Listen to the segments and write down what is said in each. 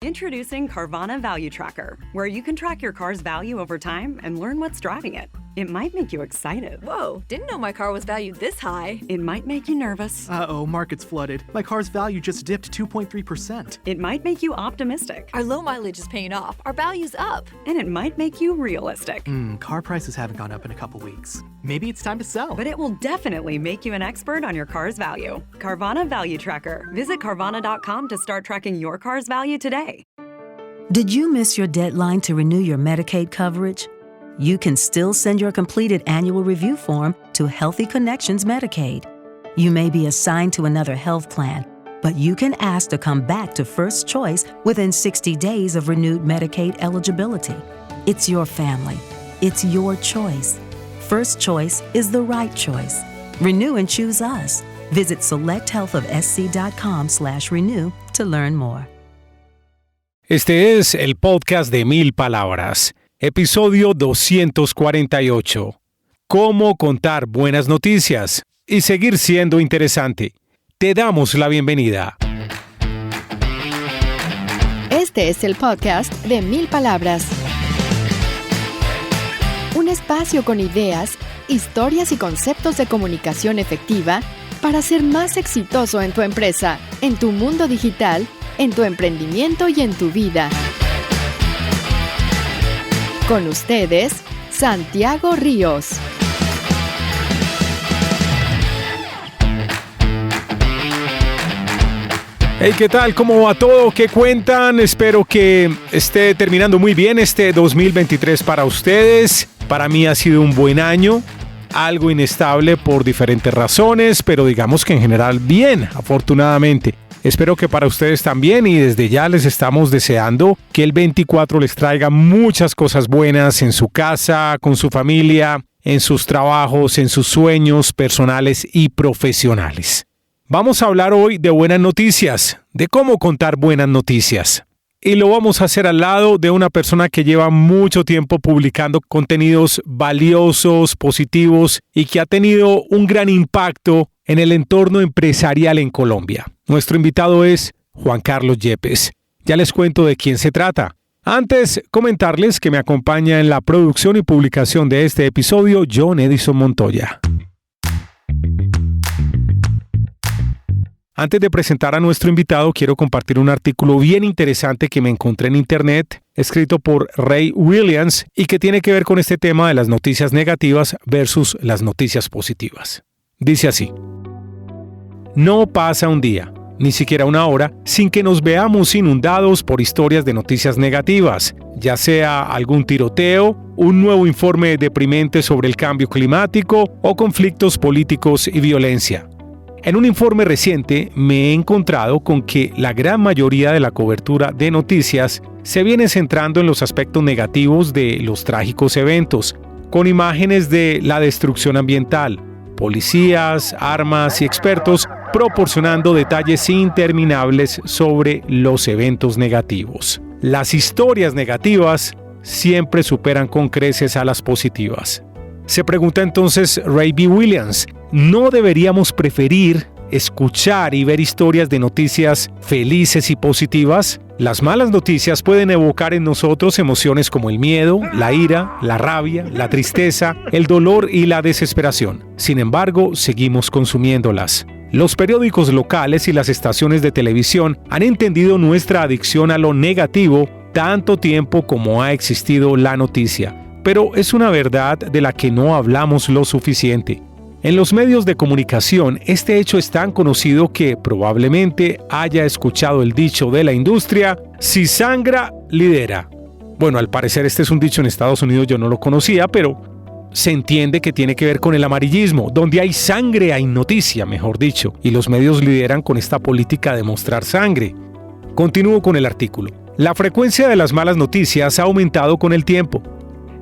Introducing Carvana Value Tracker, where you can track your car's value over time and learn what's driving it. It might make you excited. Whoa, didn't know my car was valued this high. It might make you nervous. Uh-oh, market's flooded. My car's value just dipped 2.3%. It might make you optimistic. Our low mileage is paying off. Our value's up. And it might make you realistic. Car prices haven't gone up in a couple weeks. Maybe it's time to sell. But it will definitely make you an expert on your car's value. Carvana Value Tracker. Visit Carvana.com to start tracking your car's value today. Did you miss your deadline to renew your Medicaid coverage? You can still send your completed annual review form to Healthy Connections Medicaid. You may be assigned to another health plan, but you can ask to come back to First Choice within 60 days of renewed Medicaid eligibility. It's your family. It's your choice. First Choice is the right choice. Renew and choose us. Visit selecthealthofsc.com/renew to learn more. Este es el podcast de 1000 palabras, episodio 248. Cómo contar buenas noticias y seguir siendo interesante. Te damos la bienvenida. Este es el podcast de 1000 palabras. Un espacio con ideas, historias y conceptos de comunicación efectiva para ser más exitoso en tu empresa, en tu mundo digital, en tu emprendimiento y en tu vida. Con ustedes, Santiago Ríos. Hey, ¿qué tal? ¿Cómo va todo? ¿Qué cuentan? Espero que esté terminando muy bien este 2023 para ustedes. Para mí ha sido un buen año, algo inestable por diferentes razones, pero digamos que en general bien, afortunadamente. Espero que para ustedes también, y desde ya les estamos deseando que el 24 les traiga muchas cosas buenas en su casa, con su familia, en sus trabajos, en sus sueños personales y profesionales. Vamos a hablar hoy de buenas noticias, de cómo contar buenas noticias. Y lo vamos a hacer al lado de una persona que lleva mucho tiempo publicando contenidos valiosos, positivos y que ha tenido un gran impacto en el entorno empresarial en Colombia. Nuestro invitado es Juan Carlos Yepes. Ya les cuento de quién se trata. Antes, comentarles que me acompaña en la producción y publicación de este episodio John Edison Montoya. Antes de presentar a nuestro invitado, quiero compartir un artículo bien interesante que me encontré en internet, escrito por Ray Williams y que tiene que ver con este tema de las noticias negativas versus las noticias positivas. Dice así: no pasa un día, ni siquiera una hora, sin que nos veamos inundados por historias de noticias negativas, ya sea algún tiroteo, un nuevo informe deprimente sobre el cambio climático o conflictos políticos y violencia. En un informe reciente me he encontrado con que la gran mayoría de la cobertura de noticias se viene centrando en los aspectos negativos de los trágicos eventos, con imágenes de la destrucción ambiental, policías, armas y expertos proporcionando detalles interminables sobre los eventos negativos. Las historias negativas siempre superan con creces a las positivas. Se pregunta entonces Ray B. Williams, ¿no deberíamos preferir escuchar y ver historias de noticias felices y positivas? Las malas noticias pueden evocar en nosotros emociones como el miedo, la ira, la rabia, la tristeza, el dolor y la desesperación. Sin embargo, seguimos consumiéndolas. Los periódicos locales y las estaciones de televisión han entendido nuestra adicción a lo negativo tanto tiempo como ha existido la noticia. Pero es una verdad de la que no hablamos lo suficiente. En los medios de comunicación, este hecho es tan conocido que probablemente haya escuchado el dicho de la industria: si sangra, lidera. Bueno, al parecer este es un dicho en Estados Unidos, yo no lo conocía, pero se entiende que tiene que ver con el amarillismo. Donde hay sangre hay noticia, mejor dicho, y los medios lideran con esta política de mostrar sangre. Continúo con el artículo. La frecuencia de las malas noticias ha aumentado con el tiempo.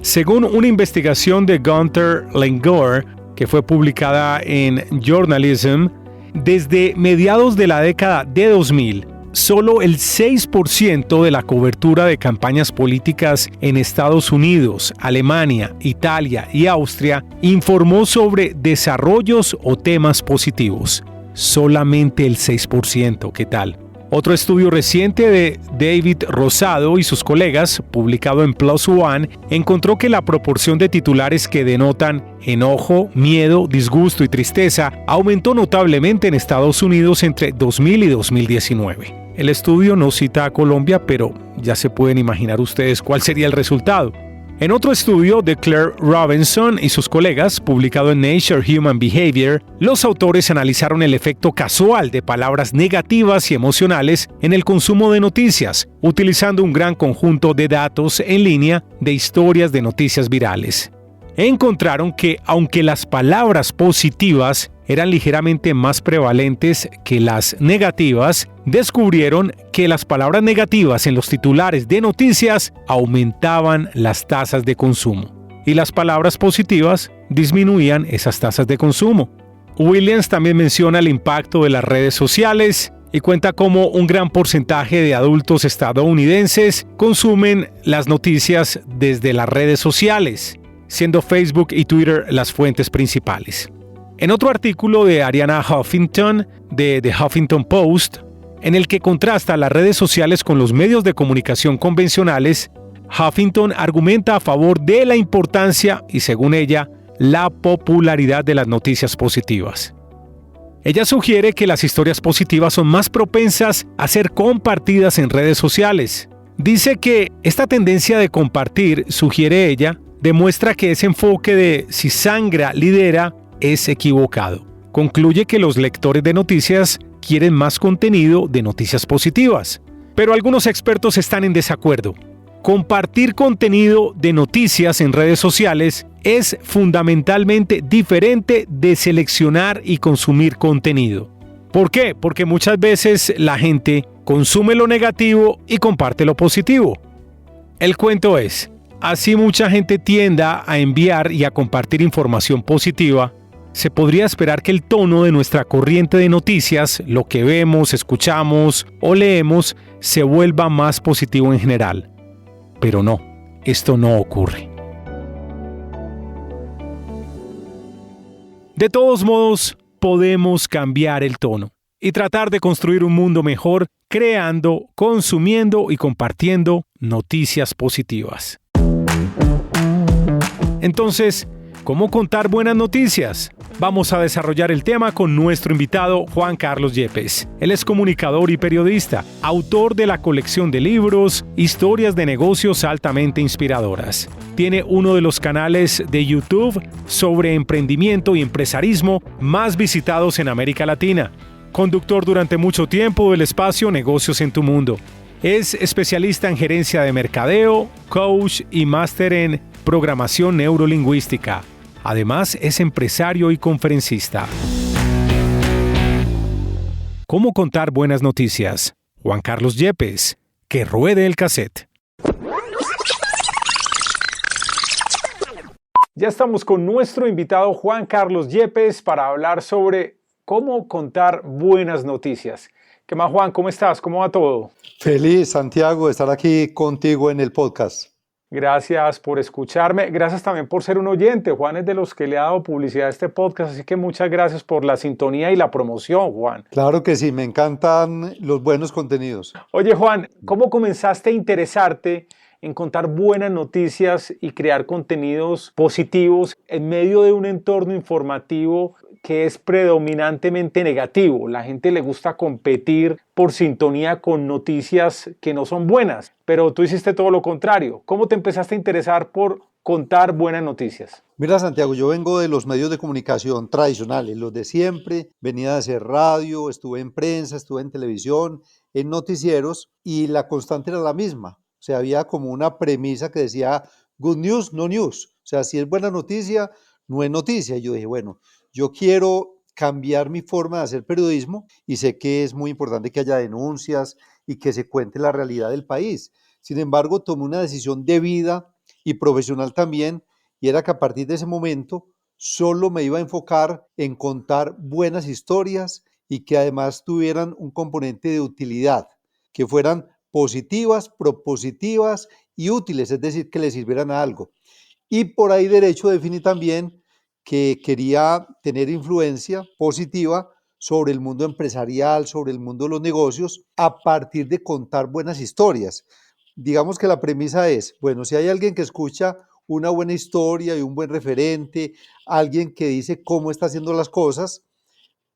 Según una investigación de Gunther Langor, que fue publicada en Journalism, desde mediados de la década de 2000, solo el 6% de la cobertura de campañas políticas en Estados Unidos, Alemania, Italia y Austria informó sobre desarrollos o temas positivos. Solamente el 6%, ¿qué tal? Otro estudio reciente de David Rosado y sus colegas, publicado en PLOS ONE, encontró que la proporción de titulares que denotan enojo, miedo, disgusto y tristeza aumentó notablemente en Estados Unidos entre 2000 y 2019. El estudio no cita a Colombia, pero ya se pueden imaginar ustedes cuál sería el resultado. En otro estudio de Claire Robinson y sus colegas, publicado en Nature Human Behavior, los autores analizaron el efecto casual de palabras negativas y emocionales en el consumo de noticias, utilizando un gran conjunto de datos en línea de historias de noticias virales. Encontraron que, aunque las palabras positivas eran ligeramente más prevalentes que las negativas, descubrieron que las palabras negativas en los titulares de noticias aumentaban las tasas de consumo y las palabras positivas disminuían esas tasas de consumo. Williams también menciona el impacto de las redes sociales y cuenta cómo un gran porcentaje de adultos estadounidenses consumen las noticias desde las redes sociales, siendo Facebook y Twitter las fuentes principales. En otro artículo de Ariana Huffington, de The Huffington Post, en el que contrasta las redes sociales con los medios de comunicación convencionales, Huffington argumenta a favor de la importancia y, según ella, la popularidad de las noticias positivas. Ella sugiere que las historias positivas son más propensas a ser compartidas en redes sociales. Dice que esta tendencia de compartir, sugiere ella, demuestra que ese enfoque de si sangra lidera es equivocado. Concluye que los lectores de noticias quieren más contenido de noticias positivas. Pero algunos expertos están en desacuerdo. Compartir contenido de noticias en redes sociales es fundamentalmente diferente de seleccionar y consumir contenido. ¿Por qué? Porque muchas veces la gente consume lo negativo y comparte lo positivo. El cuento es, así mucha gente tienda a enviar y a compartir información positiva, se podría esperar que el tono de nuestra corriente de noticias, lo que vemos, escuchamos o leemos, se vuelva más positivo en general. Pero no, esto no ocurre. De todos modos, podemos cambiar el tono y tratar de construir un mundo mejor creando, consumiendo y compartiendo noticias positivas. Entonces, ¿cómo contar buenas noticias? Vamos a desarrollar el tema con nuestro invitado Juan Carlos Yepes. Él es comunicador y periodista, autor de la colección de libros Historias de negocios altamente inspiradoras. Tiene uno de los canales de YouTube sobre emprendimiento y empresarismo más visitados en América Latina. Conductor durante mucho tiempo del espacio Negocios en tu Mundo. Es especialista en gerencia de mercadeo, coach y máster en programación neurolingüística. Además, es empresario y conferencista. ¿Cómo contar buenas noticias? Juan Carlos Yepes, que ruede el cassette. Ya estamos con nuestro invitado Juan Carlos Yepes para hablar sobre cómo contar buenas noticias. ¿Qué más, Juan? ¿Cómo estás? ¿Cómo va todo? Feliz, Santiago, de estar aquí contigo en el podcast. Gracias por escucharme. Gracias también por ser un oyente. Juan es de los que le ha dado publicidad a este podcast, así que muchas gracias por la sintonía y la promoción, Juan. Claro que sí, me encantan los buenos contenidos. Oye, Juan, ¿cómo comenzaste a interesarte en contar buenas noticias y crear contenidos positivos en medio de un entorno informativo que es predominantemente negativo? La gente le gusta competir por sintonía con noticias que no son buenas, pero tú hiciste todo lo contrario. ¿Cómo te empezaste a interesar por contar buenas noticias? Mira, Santiago, yo vengo de los medios de comunicación tradicionales, los de siempre. Venía de hacer radio, estuve en prensa, estuve en televisión, en noticieros, y la constante era la misma. O sea, había como una premisa que decía good news, no news. O sea, si es buena noticia, no es noticia. Y yo dije, bueno, yo quiero cambiar mi forma de hacer periodismo y sé que es muy importante que haya denuncias y que se cuente la realidad del país. Sin embargo, tomé una decisión de vida y profesional también, y era que a partir de ese momento solo me iba a enfocar en contar buenas historias y que además tuvieran un componente de utilidad, que fueran positivas, propositivas y útiles, es decir, que le sirvieran a algo. Y por ahí derecho definí también que quería tener influencia positiva sobre el mundo empresarial, sobre el mundo de los negocios, a partir de contar buenas historias. Digamos que la premisa es, bueno, si hay alguien que escucha una buena historia y un buen referente, alguien que dice cómo está haciendo las cosas,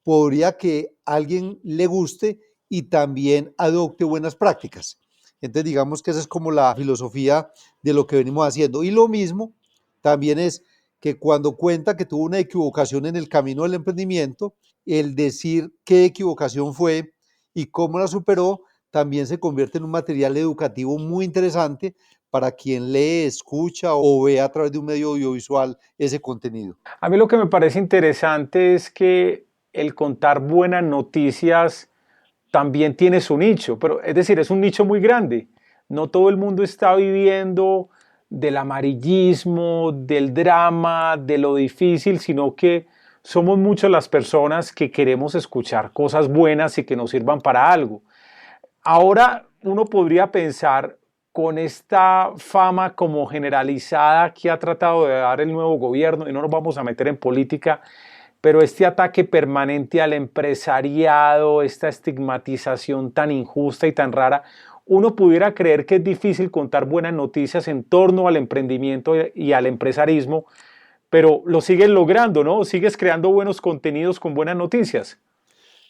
podría que a alguien le guste y también adopte buenas prácticas. Entonces digamos que esa es como la filosofía de lo que venimos haciendo. Y lo mismo también es que cuando cuenta que tuvo una equivocación en el camino del emprendimiento, el decir qué equivocación fue y cómo la superó, también se convierte en un material educativo muy interesante para quien lee, escucha o ve a través de un medio audiovisual ese contenido. A mí lo que me parece interesante es que el contar buenas noticias también tiene su nicho, pero es decir, es un nicho muy grande. No todo el mundo está viviendo del amarillismo, del drama, de lo difícil, sino que somos muchas las personas que queremos escuchar cosas buenas y que nos sirvan para algo. Ahora uno podría pensar, con esta fama como generalizada que ha tratado de dar el nuevo gobierno, y no nos vamos a meter en política, pero este ataque permanente al empresariado, esta estigmatización tan injusta y tan rara, uno pudiera creer que es difícil contar buenas noticias en torno al emprendimiento y al empresarismo, pero lo sigues logrando, ¿no? Sigues creando buenos contenidos con buenas noticias.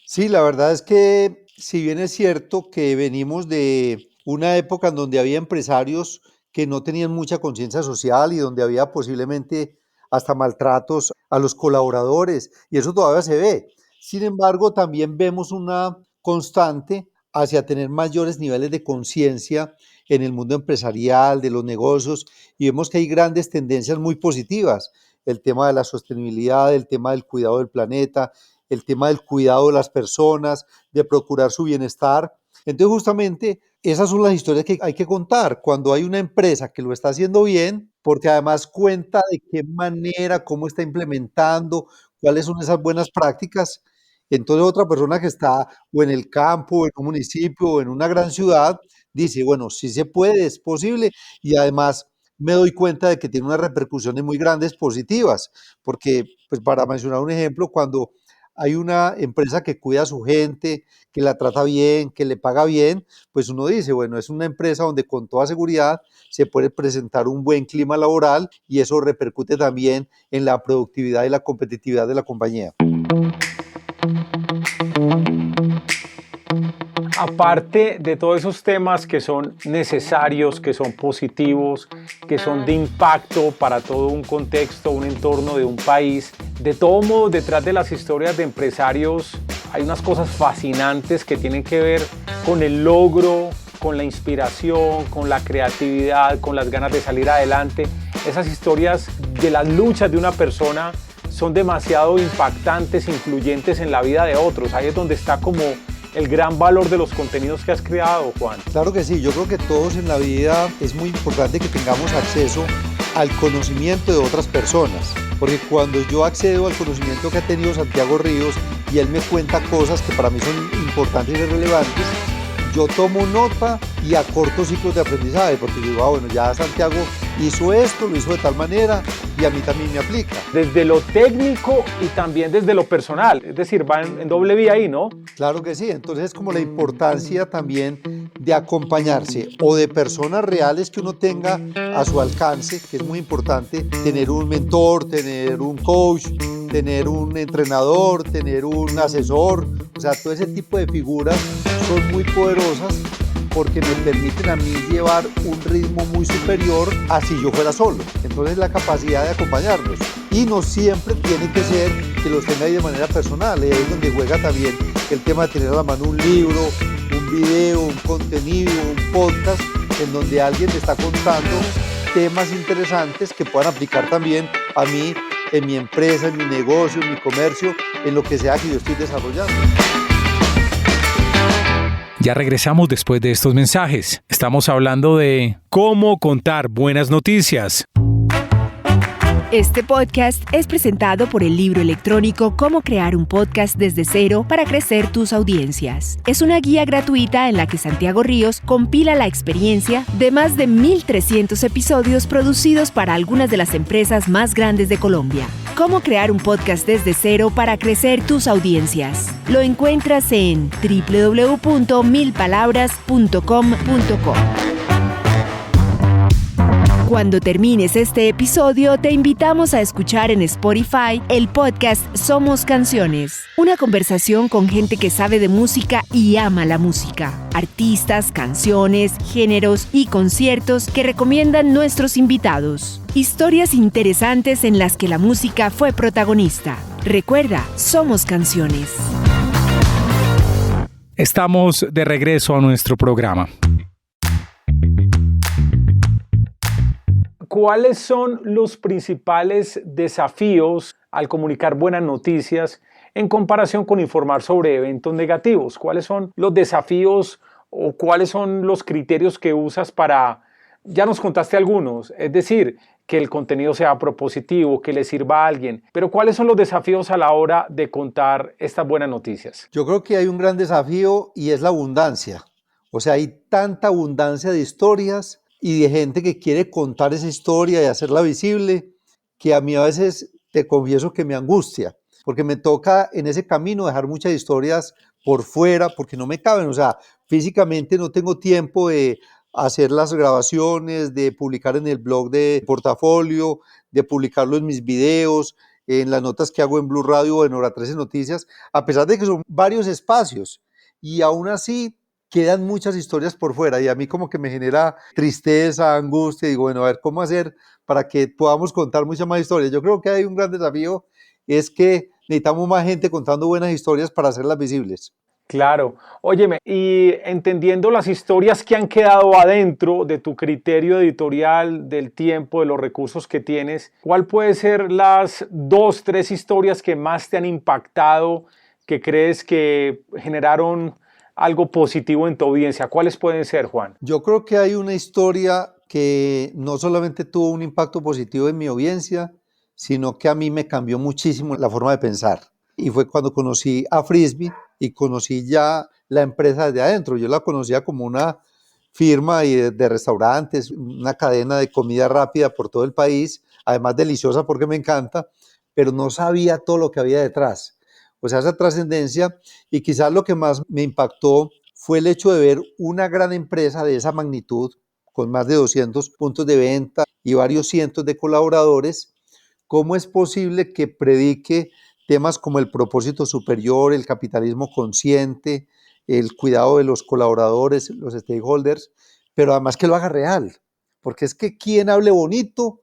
Sí, la verdad es que si bien es cierto que venimos de una época en donde había empresarios que no tenían mucha conciencia social y donde había posiblemente hasta maltratos a los colaboradores, y eso todavía se ve. Sin embargo, también vemos una constante hacia tener mayores niveles de conciencia en el mundo empresarial, de los negocios, y vemos que hay grandes tendencias muy positivas. El tema de la sostenibilidad, el tema del cuidado del planeta, el tema del cuidado de las personas, de procurar su bienestar. Entonces, justamente, esas son las historias que hay que contar cuando hay una empresa que lo está haciendo bien, porque además cuenta de qué manera, cómo está implementando, cuáles son esas buenas prácticas. Entonces, otra persona que está o en el campo, o en un municipio, o en una gran ciudad, dice, bueno, sí se puede, es posible, y además me doy cuenta de que tiene unas repercusiones muy grandes positivas, porque, pues para mencionar un ejemplo, cuando hay una empresa que cuida a su gente, que la trata bien, que le paga bien, pues uno dice, bueno, es una empresa donde con toda seguridad se puede presentar un buen clima laboral y eso repercute también en la productividad y la competitividad de la compañía. Aparte de todos esos temas que son necesarios, que son positivos, que son de impacto para todo un contexto, un entorno de un país, de todo modo, detrás de las historias de empresarios hay unas cosas fascinantes que tienen que ver con el logro, con la inspiración, con la creatividad, con las ganas de salir adelante. Esas historias de las luchas de una persona son demasiado impactantes, influyentes en la vida de otros. Ahí es donde está como el gran valor de los contenidos que has creado, Juan. Claro que sí, yo creo que todos en la vida es muy importante que tengamos acceso al conocimiento de otras personas, porque cuando yo accedo al conocimiento que ha tenido Santiago Ríos y él me cuenta cosas que para mí son importantes y relevantes, yo tomo nota y acorto ciclos de aprendizaje, porque digo, bueno, ya Santiago hizo esto, lo hizo de tal manera y a mí también me aplica. Desde lo técnico y también desde lo personal, es decir, va en doble vía ahí, ¿no? Claro que sí, entonces es como la importancia también de acompañarse o de personas reales que uno tenga a su alcance, que es muy importante, tener un mentor, tener un coach, tener un entrenador, tener un asesor, o sea, todo ese tipo de figuras son muy poderosas porque me permiten a mí llevar un ritmo muy superior a si yo fuera solo. Entonces la capacidad de acompañarlos. Y no siempre tiene que ser que los tenga ahí de manera personal. Ahí es donde juega también el tema de tener a la mano un libro, un video, un contenido, un podcast, en donde alguien te está contando temas interesantes que puedan aplicar también a mí, en mi empresa, en mi negocio, en mi comercio, en lo que sea que yo estoy desarrollando. Ya regresamos después de estos mensajes. Estamos hablando de cómo contar buenas noticias. Este podcast es presentado por el libro electrónico Cómo crear un podcast desde cero para crecer tus audiencias. Es una guía gratuita en la que Santiago Ríos compila la experiencia de más de 1,300 episodios producidos para algunas de las empresas más grandes de Colombia. cómo crear un podcast desde cero para crecer tus audiencias. Lo encuentras en www.milpalabras.com.co. Cuando termines este episodio, te invitamos a escuchar en Spotify el podcast Somos Canciones, una conversación con gente que sabe de música y ama la música, artistas, canciones, géneros y conciertos que recomiendan nuestros invitados. Historias interesantes en las que la música fue protagonista. Recuerda, Somos Canciones. Estamos de regreso a nuestro programa. ¿Cuáles son los principales desafíos al comunicar buenas noticias en comparación con informar sobre eventos negativos? ¿Cuáles son los desafíos o cuáles son los criterios que usas para, ya nos contaste algunos, es decir, que el contenido sea propositivo, que le sirva a alguien, pero ¿cuáles son los desafíos a la hora de contar estas buenas noticias? Yo creo que hay un gran desafío y es la abundancia. O sea, hay tanta abundancia de historias y de gente que quiere contar esa historia y hacerla visible, que a mí a veces te confieso que me angustia, porque me toca en ese camino dejar muchas historias por fuera, porque no me caben, o sea, físicamente no tengo tiempo de hacer las grabaciones, de publicar en el blog de portafolio, de publicarlo en mis videos, en las notas que hago en Blue Radio o en Hora 13 Noticias, a pesar de que son varios espacios, y aún así quedan muchas historias por fuera y a mí como que me genera tristeza, angustia, y digo, bueno, a ver, ¿cómo hacer para que podamos contar muchas más historias? Yo creo que hay un gran desafío, es que necesitamos más gente contando buenas historias para hacerlas visibles. Claro. Óyeme, y entendiendo las historias que han quedado adentro de tu criterio editorial, del tiempo, de los recursos que tienes, ¿cuál puede ser las 2, 3 historias que más te han impactado, que crees que generaron algo positivo en tu audiencia? ¿Cuáles pueden ser, Juan? Yo creo que hay una historia que no solamente tuvo un impacto positivo en mi audiencia, sino que a mí me cambió muchísimo la forma de pensar. Y fue cuando conocí a Frisbee y conocí ya la empresa desde adentro. Yo la conocía como una firma de restaurantes, una cadena de comida rápida por todo el país, además deliciosa porque me encanta, pero no sabía todo lo que había detrás. O sea, esa trascendencia, y quizás lo que más me impactó fue el hecho de ver una gran empresa de esa magnitud, con más de 200 puntos de venta y varios cientos de colaboradores, cómo es posible que predique temas como el propósito superior, el capitalismo consciente, el cuidado de los colaboradores, los stakeholders, pero además que lo haga real, porque es que quien hable bonito,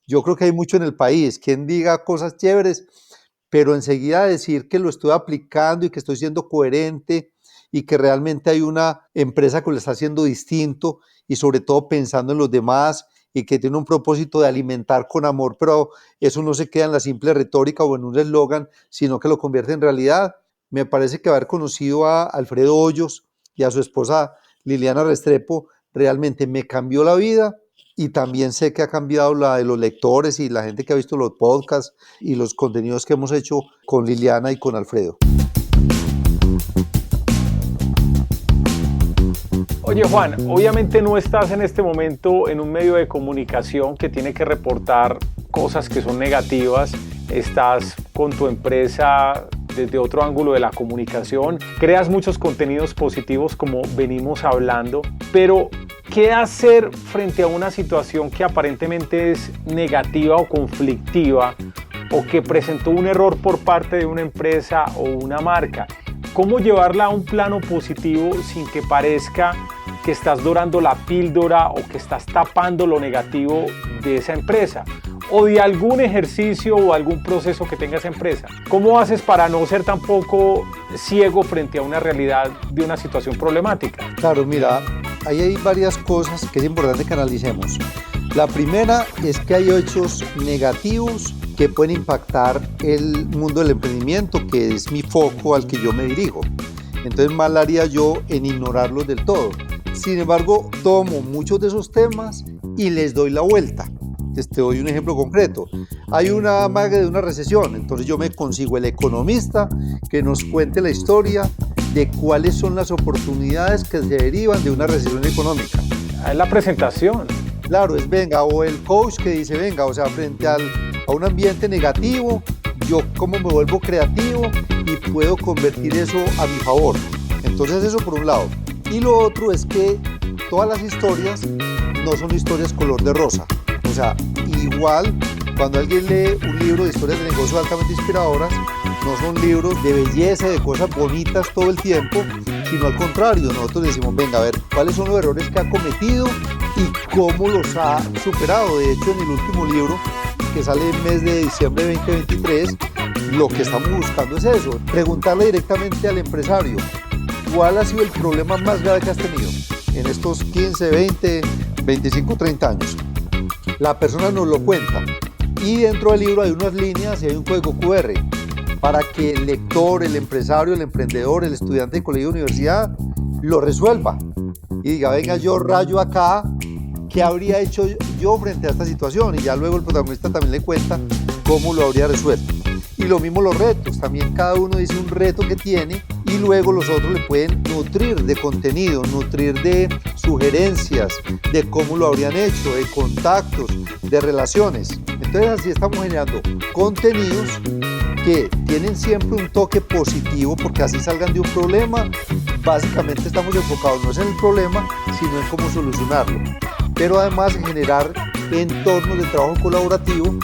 yo creo que hay mucho en el país, quien diga cosas chéveres, pero enseguida decir que lo estoy aplicando y que estoy siendo coherente y que realmente hay una empresa que lo está haciendo distinto y sobre todo pensando en los demás y que tiene un propósito de alimentar con amor, pero eso no se queda en la simple retórica o en un eslogan, sino que lo convierte en realidad. Me parece que haber conocido a Alfredo Hoyos y a su esposa Liliana Restrepo realmente me cambió la vida. Y también sé que ha cambiado la de los lectores y la gente que ha visto los podcasts y los contenidos que hemos hecho con Liliana y con Alfredo. Oye, Juan, obviamente no estás en este momento en un medio de comunicación que tiene que reportar cosas que son negativas. Estás con tu empresa desde otro ángulo de la comunicación, creas muchos contenidos positivos como venimos hablando, pero ¿qué hacer frente a una situación que aparentemente es negativa o conflictiva o que presentó un error por parte de una empresa o una marca? ¿Cómo llevarla a un plano positivo sin que parezca que estás dorando la píldora o que estás tapando lo negativo de esa empresa? O de algún ejercicio o algún proceso que tenga esa empresa. ¿Cómo haces para no ser tampoco ciego frente a una realidad de una situación problemática? Claro, mira, ahí hay varias cosas que es importante que analicemos. La primera es que hay hechos negativos que pueden impactar el mundo del emprendimiento, que es mi foco al que yo me dirijo. Entonces mal haría yo en ignorarlos del todo. Sin embargo, tomo muchos de esos temas y les doy la vuelta. Te doy un ejemplo concreto. Hay una amague de una recesión, entonces yo me consigo el economista que nos cuente la historia de cuáles son las oportunidades que se derivan de una recesión económica. Es la presentación. Claro, es venga, o el coach que dice venga, o sea, frente al a un ambiente negativo, yo cómo me vuelvo creativo y puedo convertir eso a mi favor. Entonces eso por un lado. Y lo otro es que todas las historias no son historias color de rosa. O sea, igual cuando alguien lee un libro de historias de negocios altamente inspiradoras, no son libros de belleza, de cosas bonitas todo el tiempo, sino al contrario, nosotros decimos, venga, a ver, ¿cuáles son los errores que ha cometido y cómo los ha superado? De hecho, en el último libro, que sale en el mes de diciembre de 2023, lo que estamos buscando es eso, preguntarle directamente al empresario, ¿cuál ha sido el problema más grave que has tenido en estos 15, 20, 25, 30 años? La persona nos lo cuenta y dentro del libro hay unas líneas y hay un código QR para que el lector, el empresario, el emprendedor, el estudiante de colegio o universidad lo resuelva y diga, venga, yo rayo acá, ¿qué habría hecho yo frente a esta situación? Y ya luego el protagonista también le cuenta cómo lo habría resuelto. Y lo mismo los retos, también cada uno dice un reto que tiene y luego los otros le pueden nutrir de contenido, nutrir de sugerencias, de cómo lo habrían hecho, de contactos, de relaciones. Entonces así estamos generando contenidos que tienen siempre un toque positivo porque así salgan de un problema. Básicamente estamos enfocados no es en el problema, sino en cómo solucionarlo. Pero además en generar entornos de trabajo colaborativo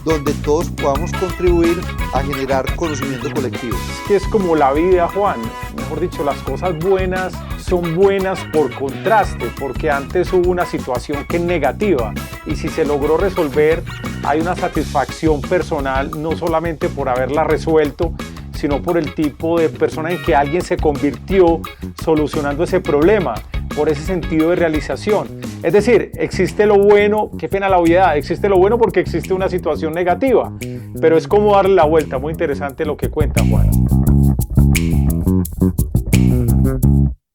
donde todos podamos contribuir a generar conocimiento colectivo. Es que es como la vida, Juan. Mejor dicho, las cosas buenas son buenas por contraste, porque antes hubo una situación que es negativa y si se logró resolver, hay una satisfacción personal, no solamente por haberla resuelto, sino por el tipo de persona en que alguien se convirtió solucionando ese problema, por ese sentido de realización. Es decir, existe lo bueno, qué pena la obviedad, existe lo bueno porque existe una situación negativa, pero es como darle la vuelta. Muy interesante lo que cuenta Juan.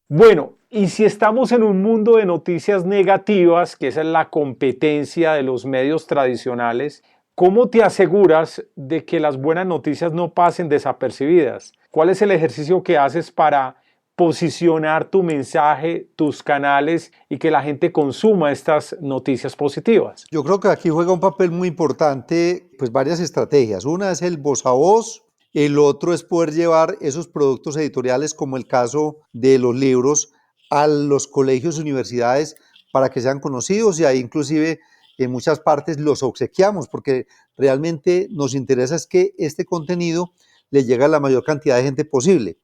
Bueno, y si estamos en un mundo de noticias negativas, que esa es la competencia de los medios tradicionales, ¿cómo te aseguras de que las buenas noticias no pasen desapercibidas? ¿Cuál es el ejercicio que haces para posicionar tu mensaje, tus canales y que la gente consuma estas noticias positivas? Yo creo que aquí juega un papel muy importante, pues varias estrategias. Una es el voz a voz, el otro es poder llevar esos productos editoriales, como el caso de los libros, a los colegios y universidades para que sean conocidos y ahí inclusive en muchas partes los obsequiamos porque realmente nos interesa es que este contenido le llegue a la mayor cantidad de gente posible.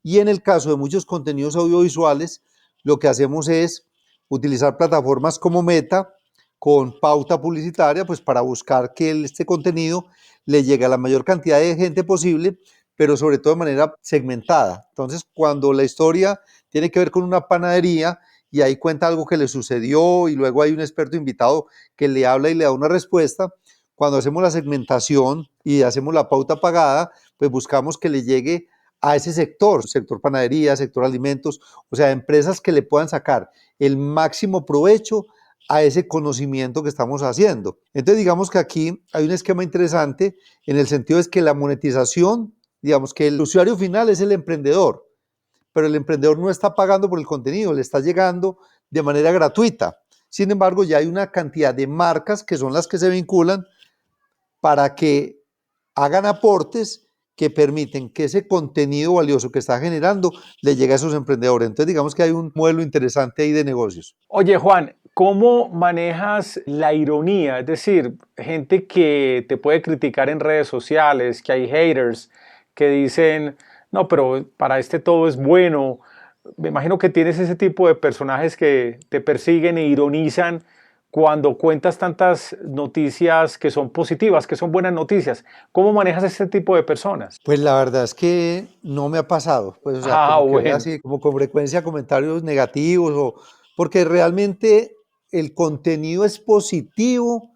Y en el caso de muchos contenidos audiovisuales, lo que hacemos es utilizar plataformas como Meta con pauta publicitaria, pues para buscar que este contenido le llegue a la mayor cantidad de gente posible, pero sobre todo de manera segmentada. Entonces, cuando la historia tiene que ver con una panadería y ahí cuenta algo que le sucedió y luego hay un experto invitado que le habla y le da una respuesta, cuando hacemos la segmentación y hacemos la pauta pagada, pues buscamos que le llegue a ese sector panadería, sector alimentos, o sea, empresas que le puedan sacar el máximo provecho a ese conocimiento que estamos haciendo. Entonces, digamos que aquí hay un esquema interesante en el sentido es que la monetización, digamos que el usuario final es el emprendedor, pero el emprendedor no está pagando por el contenido, le está llegando de manera gratuita. Sin embargo, ya hay una cantidad de marcas que son las que se vinculan para que hagan aportes que permiten que ese contenido valioso que está generando le llegue a esos emprendedores. Entonces, digamos que hay un modelo interesante ahí de negocios. Oye, Juan, ¿cómo manejas la ironía? Es decir, gente que te puede criticar en redes sociales, que hay haters que dicen, no, pero para este todo es bueno. Me imagino que tienes ese tipo de personajes que te persiguen e ironizan cuando cuentas tantas noticias que son positivas, que son buenas noticias. ¿Cómo manejas ese tipo de personas? Pues la verdad es que no me ha pasado. Pues, o sea, como bueno. así, como con frecuencia comentarios negativos, porque realmente el contenido es positivo,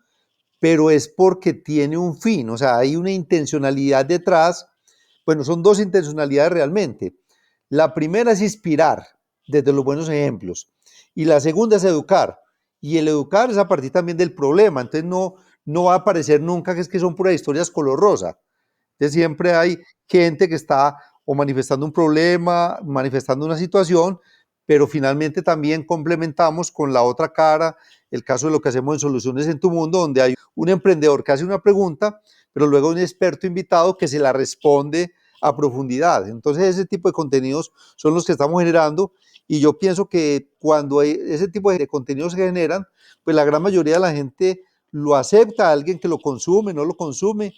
pero es porque tiene un fin, o sea, hay una intencionalidad detrás. Bueno, son dos intencionalidades realmente. La primera es inspirar desde los buenos ejemplos y la segunda es educar. Y el educar es a partir también del problema, entonces no va a aparecer nunca que es que son puras historias color rosa. Entonces siempre hay gente que está o manifestando un problema, manifestando una situación, pero finalmente también complementamos con la otra cara, el caso de lo que hacemos en Soluciones en tu Mundo, donde hay un emprendedor que hace una pregunta, pero luego un experto invitado que se la responde a profundidad. Entonces ese tipo de contenidos son los que estamos generando y yo pienso que cuando ese tipo de contenidos se generan, pues la gran mayoría de la gente lo acepta, alguien que lo consume, no lo consume.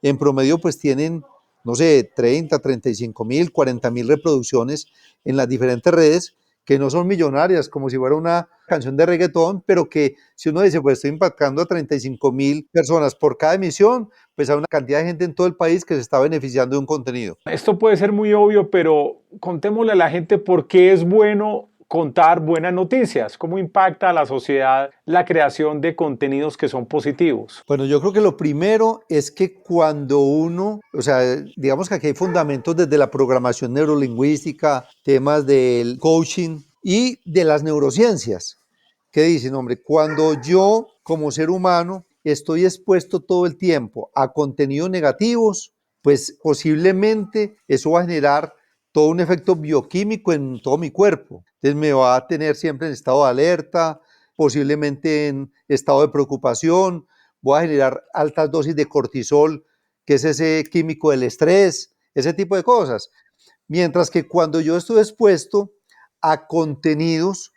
En promedio pues tienen, no sé, 30, 35,000, 40,000 reproducciones en las diferentes redes, que no son millonarias, como si fuera una canción de reggaetón, pero que si uno dice, pues estoy impactando a 35,000 personas por cada emisión, pues hay una cantidad de gente en todo el país que se está beneficiando de un contenido. Esto puede ser muy obvio, pero contémosle a la gente por qué es bueno contar buenas noticias. ¿Cómo impacta a la sociedad la creación de contenidos que son positivos? Bueno, yo creo que lo primero es que cuando uno, o sea, digamos que aquí hay fundamentos desde la programación neurolingüística, temas del coaching y de las neurociencias, que dicen, hombre, cuando yo como ser humano estoy expuesto todo el tiempo a contenidos negativos, pues posiblemente eso va a generar todo un efecto bioquímico en todo mi cuerpo. Entonces me va a tener siempre en estado de alerta, posiblemente en estado de preocupación, voy a generar altas dosis de cortisol, que es ese químico del estrés, ese tipo de cosas. Mientras que cuando yo estoy expuesto a contenidos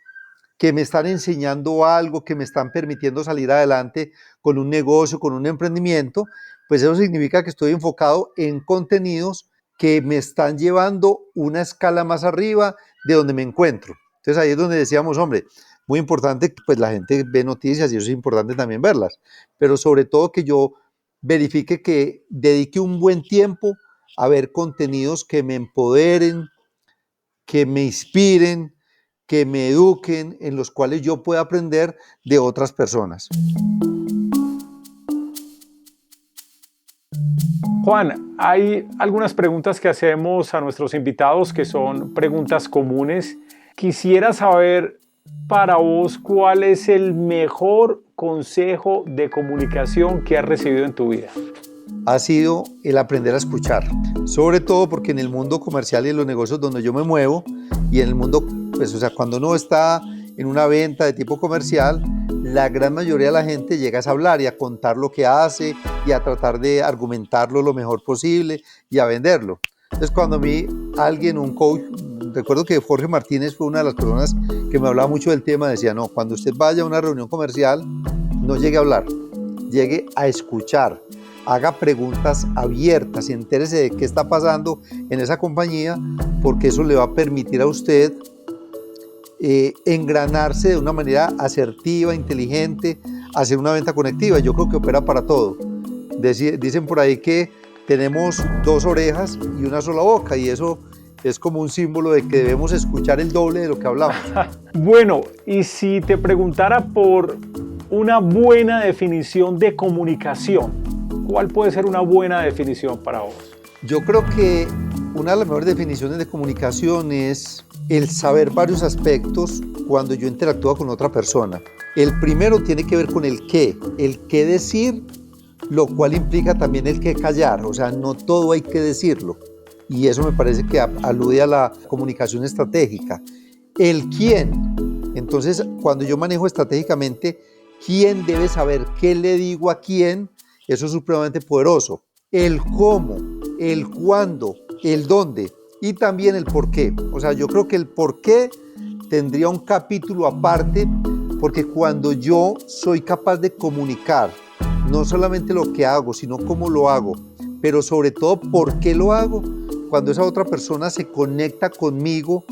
que me están enseñando algo, que me están permitiendo salir adelante con un negocio, con un emprendimiento, pues eso significa que estoy enfocado en contenidos que me están llevando una escala más arriba de donde me encuentro. Entonces ahí es donde decíamos, hombre, muy importante, pues la gente ve noticias y eso es importante también verlas, pero sobre todo que yo verifique que dedique un buen tiempo a ver contenidos que me empoderen, que me inspiren, que me eduquen, en los cuales yo pueda aprender de otras personas. Juan, hay algunas preguntas que hacemos a nuestros invitados que son preguntas comunes. Quisiera saber para vos cuál es el mejor consejo de comunicación que has recibido en tu vida. Ha sido el aprender a escuchar, sobre todo porque en el mundo comercial y en los negocios donde yo me muevo y en el mundo, pues, o sea, cuando uno está en una venta de tipo comercial, la gran mayoría de la gente llega a hablar y a contar lo que hace y a tratar de argumentarlo lo mejor posible y a venderlo. Entonces, cuando a mí alguien, un coach, recuerdo que Jorge Martínez fue una de las personas que me hablaba mucho del tema, decía, no, cuando usted vaya a una reunión comercial, no llegue a hablar, llegue a escuchar, haga preguntas abiertas y entérese de qué está pasando en esa compañía, porque eso le va a permitir a usted engranarse de una manera asertiva, inteligente, hacer una venta conectiva. Yo creo que opera para todo. Dicen por ahí que tenemos 2 orejas y una sola boca, y eso es como un símbolo de que debemos escuchar el doble de lo que hablamos. Bueno, y si te preguntara por una buena definición de comunicación, ¿cuál puede ser una buena definición para vos? Yo creo que una de las mejores definiciones de comunicación es el saber varios aspectos cuando yo interactúo con otra persona. El primero tiene que ver con el qué decir, lo cual implica también el qué callar, o sea, no todo hay que decirlo. Y eso me parece que alude a la comunicación estratégica. El quién, entonces cuando yo manejo estratégicamente, quién debe saber qué le digo a quién, eso es supremamente poderoso. El cómo, el cuándo, el dónde y también el por qué. O sea, yo creo que el por qué tendría un capítulo aparte, porque cuando yo soy capaz de comunicar no solamente lo que hago, sino cómo lo hago, pero sobre todo por qué lo hago, cuando esa otra persona se conecta conmigo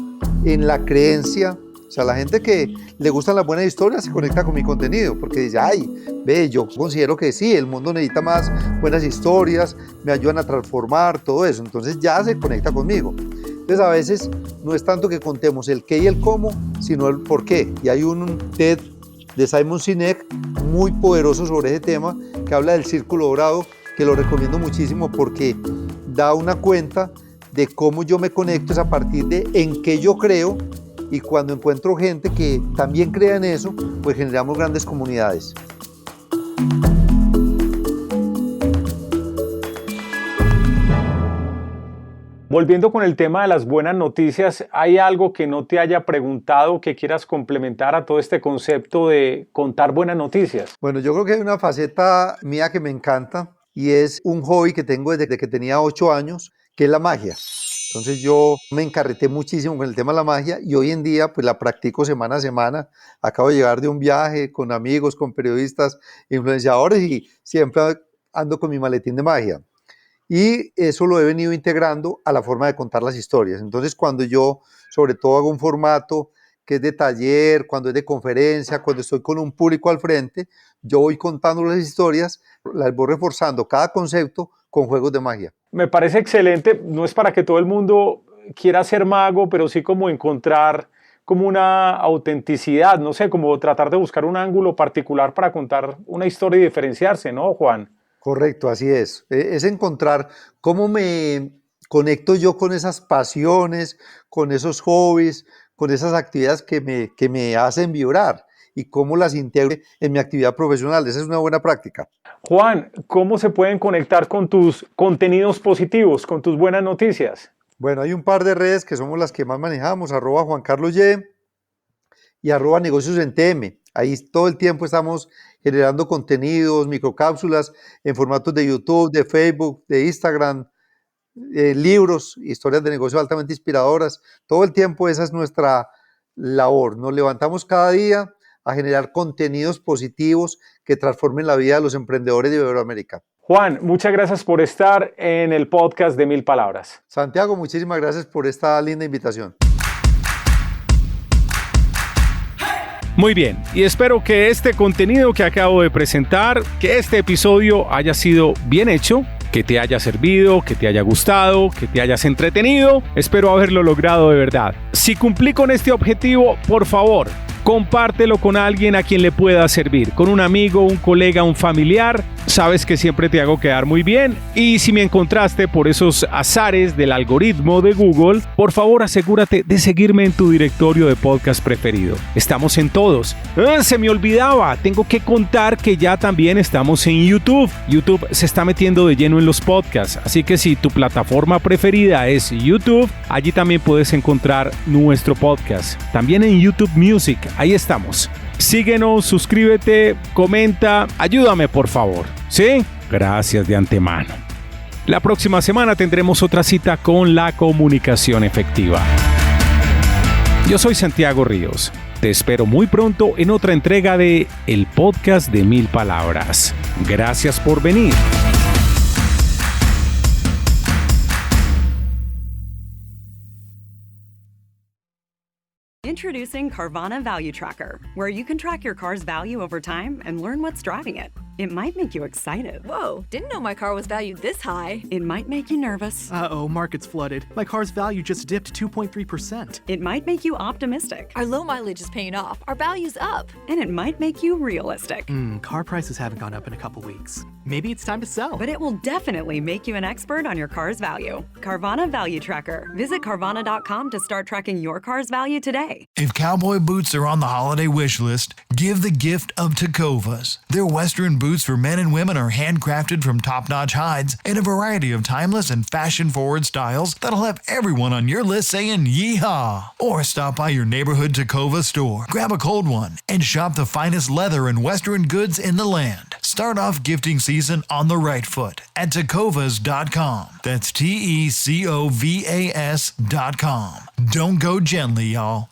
en la creencia. O sea, la gente que le gustan las buenas historias se conecta con mi contenido porque dice, ay, ve, yo considero que sí, el mundo necesita más buenas historias, me ayudan a transformar, todo eso. Entonces ya se conecta conmigo. Entonces a veces no es tanto que contemos el qué y el cómo, sino el por qué. Y hay un TED de Simon Sinek muy poderoso sobre ese tema que habla del círculo dorado, que lo recomiendo muchísimo porque da una cuenta de cómo yo me conecto es a partir de en qué yo creo. Y cuando encuentro gente que también crea en eso, pues generamos grandes comunidades. Volviendo con el tema de las buenas noticias, ¿hay algo que no te haya preguntado que quieras complementar a todo este concepto de contar buenas noticias? Bueno, yo creo que hay una faceta mía que me encanta y es un hobby que tengo desde que tenía 8 años, que es la magia. Entonces yo me encarreté muchísimo con el tema de la magia y hoy en día pues la practico semana a semana. Acabo de llegar de un viaje con amigos, con periodistas, influenciadores y siempre ando con mi maletín de magia. Y eso lo he venido integrando a la forma de contar las historias. Entonces, cuando yo, sobre todo, hago un formato que es de taller, cuando es de conferencia, cuando estoy con un público al frente, yo voy contando las historias, las voy reforzando cada concepto con juegos de magia. Me parece excelente. No es para que todo el mundo quiera ser mago, pero sí como encontrar como una autenticidad, no sé, como tratar de buscar un ángulo particular para contar una historia y diferenciarse, ¿no, Juan? Correcto, así es. Es encontrar cómo me conecto yo con esas pasiones, con esos hobbies, con esas actividades que me hacen vibrar y cómo las integro en mi actividad profesional. Esa es una buena práctica. Juan, ¿cómo se pueden conectar con tus contenidos positivos, con tus buenas noticias? Bueno, hay un par de redes que somos las que más manejamos, @JuanCarlosY y @negociosentm. Ahí todo el tiempo estamos generando contenidos, microcápsulas en formatos de YouTube, de Facebook, de Instagram, libros, historias de negocios altamente inspiradoras. Todo el tiempo esa es nuestra labor. Nos levantamos cada día a generar contenidos positivos que transformen la vida de los emprendedores de Iberoamérica. Juan, muchas gracias por estar en el podcast de 1000 Palabras. Santiago, muchísimas gracias por esta linda invitación. Muy bien, y espero que este contenido que acabo de presentar, que este episodio haya sido bien hecho, que te haya servido, que te haya gustado, que te hayas entretenido. Espero haberlo logrado de verdad. Si cumplí con este objetivo, por favor, compártelo con alguien a quien le pueda servir, con un amigo, un colega, un familiar. Sabes que siempre te hago quedar muy bien. Y si me encontraste por esos azares del algoritmo de Google, por favor asegúrate de seguirme en tu directorio de podcast preferido. Estamos en todos. Se me olvidaba, tengo que contar que ya también estamos en YouTube. YouTube se está metiendo de lleno en los podcasts, así que si tu plataforma preferida es YouTube, allí también puedes encontrar nuestro podcast. También en YouTube Music, ahí estamos. Síguenos, suscríbete, comenta, ayúdame por favor. ¿Sí? Gracias de antemano. La próxima semana tendremos otra cita con la comunicación efectiva. Yo soy Santiago Ríos. Te espero muy pronto en otra entrega de El Podcast de 1000 Palabras. Gracias por venir. Introducing Carvana Value Tracker, where you can track your car's value over time and learn what's driving it. It might make you excited. Whoa, didn't know my car was valued this high. It might make you nervous. Uh-oh, market's flooded. My car's value just dipped 2.3%. It might make you optimistic. Our low mileage is paying off. Our value's up. And it might make you realistic. Car prices haven't gone up in a couple weeks. Maybe it's time to sell. But it will definitely make you an expert on your car's value. Carvana Value Tracker. Visit Carvana.com to start tracking your car's value today. If cowboy boots are on the holiday wish list, give the gift of Tecovas. Their Western boots for men and women are handcrafted from top-notch hides in a variety of timeless and fashion-forward styles that'll have everyone on your list saying yeehaw. Or stop by your neighborhood Tecova store, grab a cold one, and shop the finest leather and Western goods in the land. Start off gifting season on the right foot at Tecovas.com. That's Tecovas.com. Don't go gently, y'all.